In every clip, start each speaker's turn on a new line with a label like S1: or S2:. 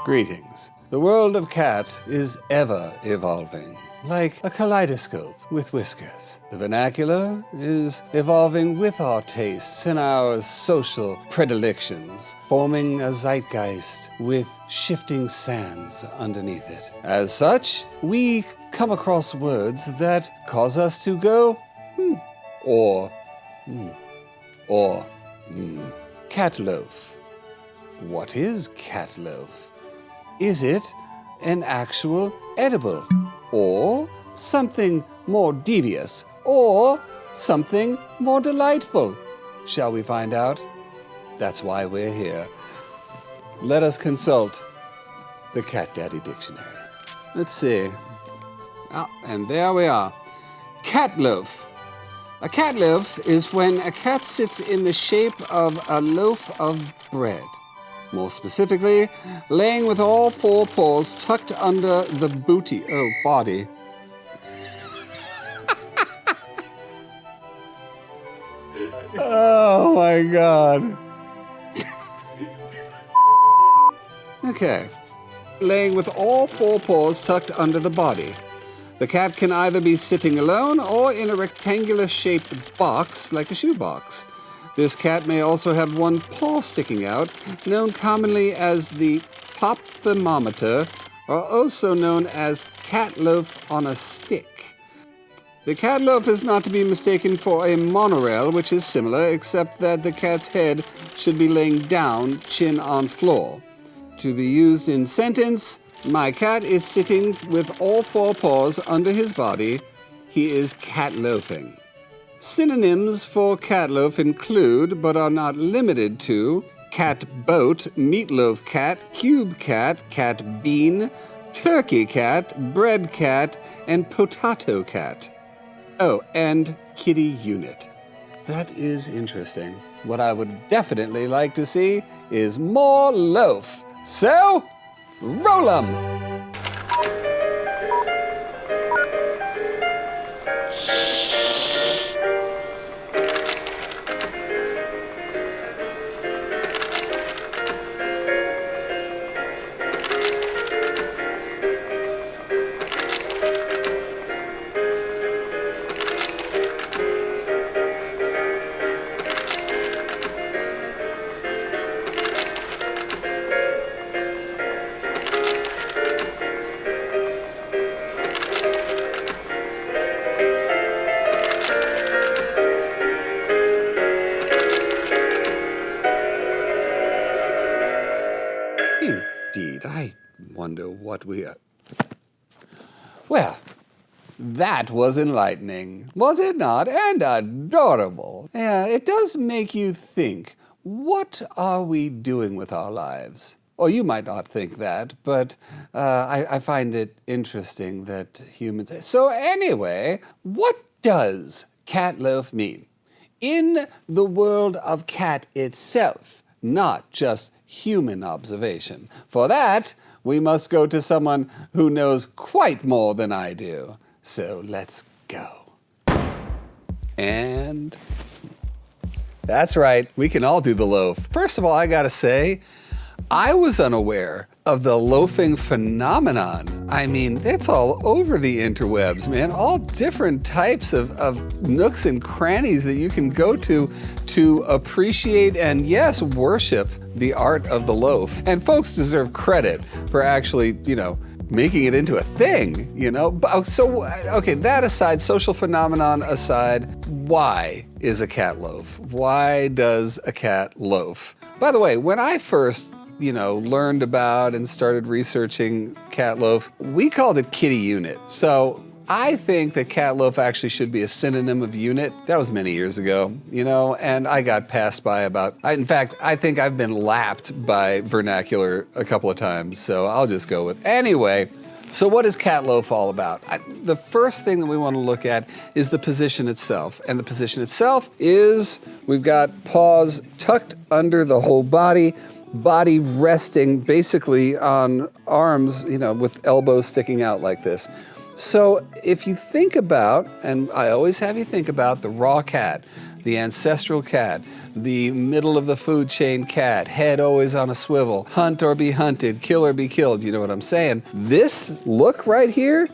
S1: Greetings. The world of cat is ever evolving, like a kaleidoscope with whiskers. The vernacular is evolving with our tastes and our social predilections, forming a zeitgeist with shifting sands underneath it. As such, we come across words that cause us to go, or. Cat loaf. What is cat loaf? Is it an actual edible, or something more devious, or something more delightful? Shall we find out? That's why we're here. Let us consult the Cat Daddy Dictionary. Let's see. And there we are. Cat loaf. A cat loaf is when a cat sits in the shape of a loaf of bread. More specifically, laying with all four paws tucked under the body. Oh my God. Okay. Laying with all four paws tucked under the body. The cat can either be sitting alone or in a rectangular-shaped box, like a shoebox. This cat may also have one paw sticking out, known commonly as the pop thermometer, or also known as cat loaf on a stick. The cat loaf is not to be mistaken for a monorail, which is similar, except that the cat's head should be laying down, chin on floor. To be used in sentence, my cat is sitting with all four paws under his body. He is cat loafing. Synonyms for cat loaf include, but are not limited to, cat boat, meatloaf cat, cube cat, cat bean, turkey cat, bread cat, and potato cat. Oh, and kitty unit. That is interesting. What I would definitely like to see is more loaf. So, roll 'em! Indeed, I wonder what we are. Well, that was enlightening, was it not? And adorable. Yeah, it does make you think, what are we doing with our lives? Or you might not think that, but I find it interesting that humans... So anyway, what does cat loaf mean? In the world of cat itself, not just human observation. For that, we must go to someone who knows quite more than I do. So let's go. And that's right, we can all do the loaf. First of all, I gotta say, I was unaware of the loafing phenomenon. I mean, it's all over the interwebs, man. All different types of nooks and crannies that you can go to appreciate and, yes, worship the art of the loaf. And folks deserve credit for actually, making it into a thing, So, okay, that aside, social phenomenon aside, why is a cat loaf? Why does a cat loaf? By the way, when I first learned about and started researching cat loaf, we called it kitty unit. So I think that cat loaf actually should be a synonym of unit. That was many years ago, and I got passed by in fact, I think I've been lapped by vernacular a couple of times, so I'll just go with. Anyway, so what is cat loaf all about? The first thing that we want to look at is the position itself. And the position itself is, we've got paws tucked under the whole body resting basically on arms, with elbows sticking out like this. So if you think about, and I always have you think about the raw cat, the ancestral cat, the middle of the food chain cat, head always on a swivel, hunt or be hunted, kill or be killed, you know what I'm saying? This look right here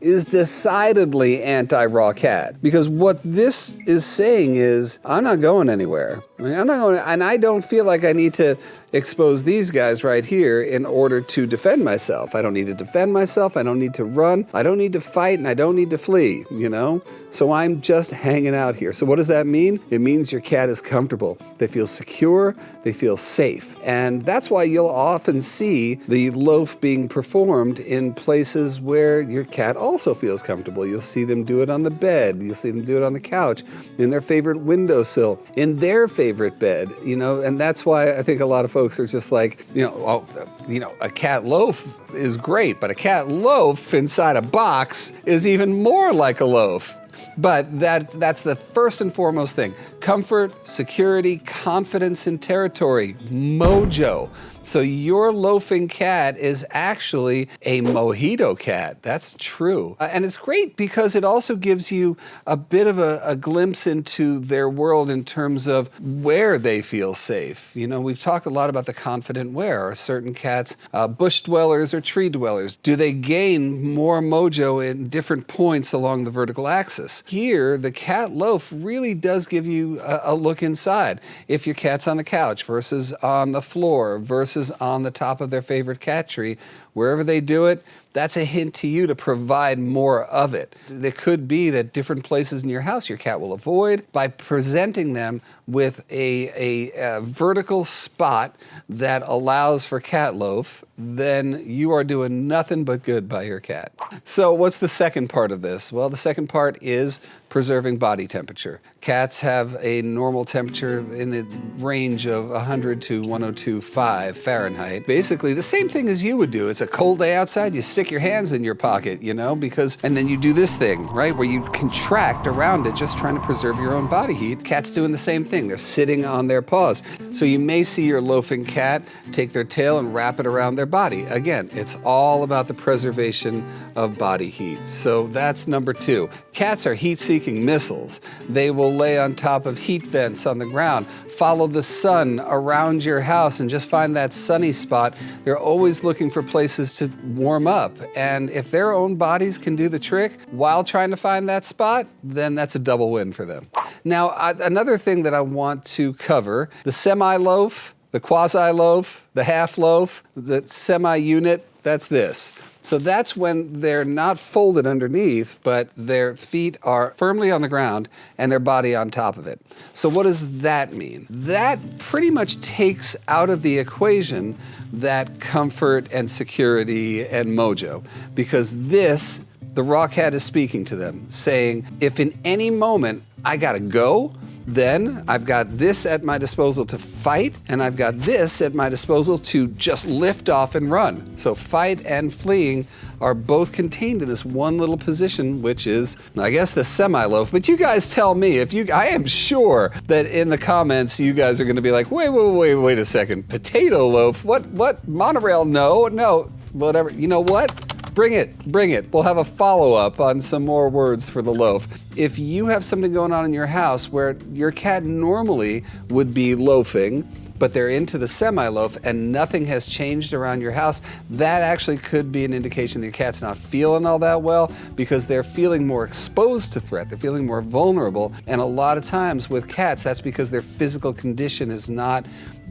S1: is decidedly anti-raw cat, because what this is saying is, I'm not going anywhere. I'm not going, and I don't feel like I need to expose these guys right here in order to defend myself. I don't need to defend myself, I don't need to run, I don't need to fight, and I don't need to flee, you know? So I'm just hanging out here. So what does that mean? It means your cat is comfortable. They feel secure, they feel safe. And that's why you'll often see the loaf being performed in places where your cat also feels comfortable. You'll see them do it on the bed, you'll see them do it on the couch, in their favorite windowsill, in their favorite bed, you know? And that's why I think a lot of folks are just like, a cat loaf is great, but a cat loaf inside a box is even more like a loaf. But that's the first and foremost thing. Comfort, security, confidence in territory, mojo. So your loafing cat is actually a mojito cat. That's true. And it's great because it also gives you a bit of a glimpse into their world in terms of where they feel safe. You know, we've talked a lot about the confident where. Are certain cats bush dwellers or tree dwellers? Do they gain more mojo in different points along the vertical axis? Here, the cat loaf really does give you a look inside. If your cat's on the couch versus on the floor versus on the top of their favorite cat tree, wherever they do it, that's a hint to you to provide more of it. It could be that different places in your house your cat will avoid. By presenting them with a vertical spot that allows for cat loaf, then you are doing nothing but good by your cat. So what's the second part of this? Well, the second part is preserving body temperature. Cats have a normal temperature in the range of 100 to 102.5 Fahrenheit. Basically the same thing as you would do. It's a cold day outside, you stick your hands in your pocket, you know, and then you do this thing, right, where you contract around it, just trying to preserve your own body heat. Cats doing the same thing. They're sitting on their paws. So you may see your loafing cat take their tail and wrap it around their body. Again, it's all about the preservation of body heat. So that's number two. Cats are heat-seeking missiles. They will lay on top of heat vents on the ground, follow the sun around your house and just find that sunny spot. They're always looking for places to warm up. And if their own bodies can do the trick while trying to find that spot, then that's a double win for them. Now, another thing that I want to cover, the Semi Loaf, the Quasi Loaf, the Half-Loaf, the Semi Unit, that's this. So that's when they're not folded underneath, but their feet are firmly on the ground and their body on top of it. So what does that mean? That pretty much takes out of the equation that comfort and security and mojo, because this, the raw cat is speaking to them, saying, if in any moment I gotta go, then I've got this at my disposal to fight, and I've got this at my disposal to just lift off and run. So fight and fleeing are both contained in this one little position, which is, I guess, the Semi Loaf. But you guys tell me, I am sure that in the comments you guys are gonna be like, wait a second, potato loaf? What, monorail? No, whatever, you know what? Bring it. We'll have a follow-up on some more words for the loaf. If you have something going on in your house where your cat normally would be loafing, but they're into the Semi-Loaf and nothing has changed around your house, that actually could be an indication that your cat's not feeling all that well, because they're feeling more exposed to threat, they're feeling more vulnerable, and a lot of times with cats, that's because their physical condition is not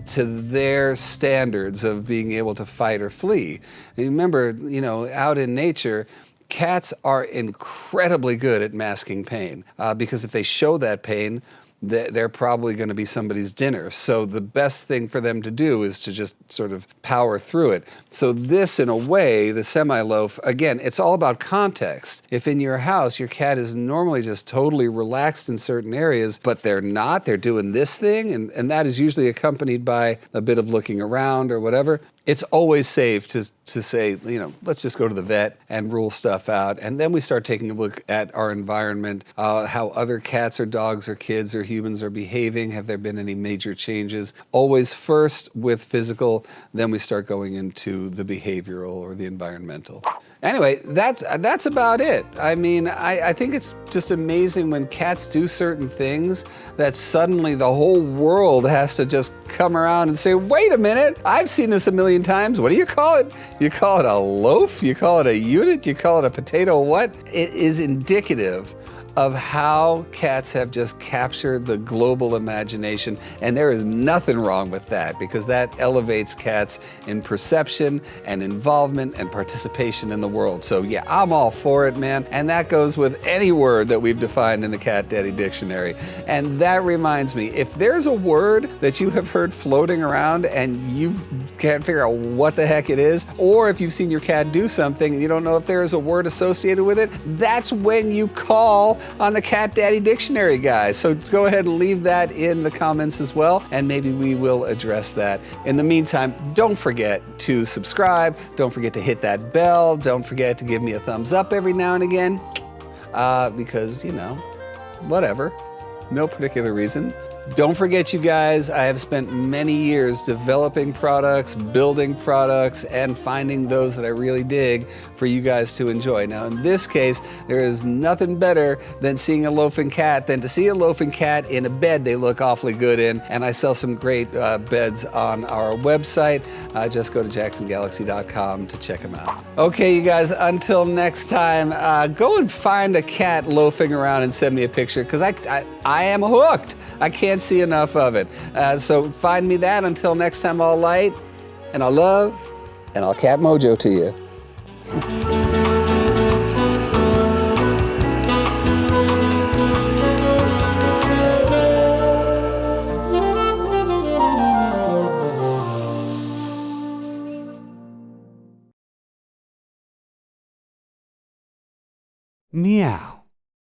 S1: to their standards of being able to fight or flee. And remember, out in nature, cats are incredibly good at masking pain, because if they show that pain, they're probably going to be somebody's dinner. So the best thing for them to do is to just sort of power through it. So this, in a way, the Semi-Loaf, again, it's all about context. If in your house your cat is normally just totally relaxed in certain areas, but they're not, they're doing this thing, and that is usually accompanied by a bit of looking around or whatever, it's always safe to say, let's just go to the vet and rule stuff out. And then we start taking a look at our environment, how other cats or dogs or kids or humans are behaving. Have there been any major changes? Always first with physical, then we start going into the behavioral or the environmental. Anyway, that's about it. I mean, I think it's just amazing when cats do certain things that suddenly the whole world has to just come around and say, wait a minute, I've seen this a million times. What do you call it? You call it a loaf? You call it a unit? You call it a potato what? It is indicative of how cats have just captured the global imagination, and there is nothing wrong with that because that elevates cats in perception and involvement and participation in the world. So yeah, I'm all for it, man, and that goes with any word that we've defined in the Cat Daddy Dictionary. And that reminds me, if there's a word that you have heard floating around and you can't figure out what the heck it is, or if you've seen your cat do something and you don't know if there is a word associated with it, that's when you call on the Cat Daddy Dictionary, guys. So go ahead and leave that in the comments as well, and maybe we will address that. In the meantime, don't forget to subscribe. Don't forget to hit that bell. Don't forget to give me a thumbs up every now and again, because, you know, whatever. No particular reason. Don't forget, you guys, I have spent many years developing products, building products, and finding those that I really dig for you guys to enjoy. Now, in this case, there is nothing better than seeing a loafing cat than to see a loafing cat in a bed they look awfully good in, and I sell some great beds on our website. Just go to jacksongalaxy.com to check them out. Okay, you guys, until next time, go and find a cat loafing around and send me a picture, because I am hooked. I can't see enough of it. So find me that. Until next time, all light and all love and all cat mojo to you.
S2: Meow.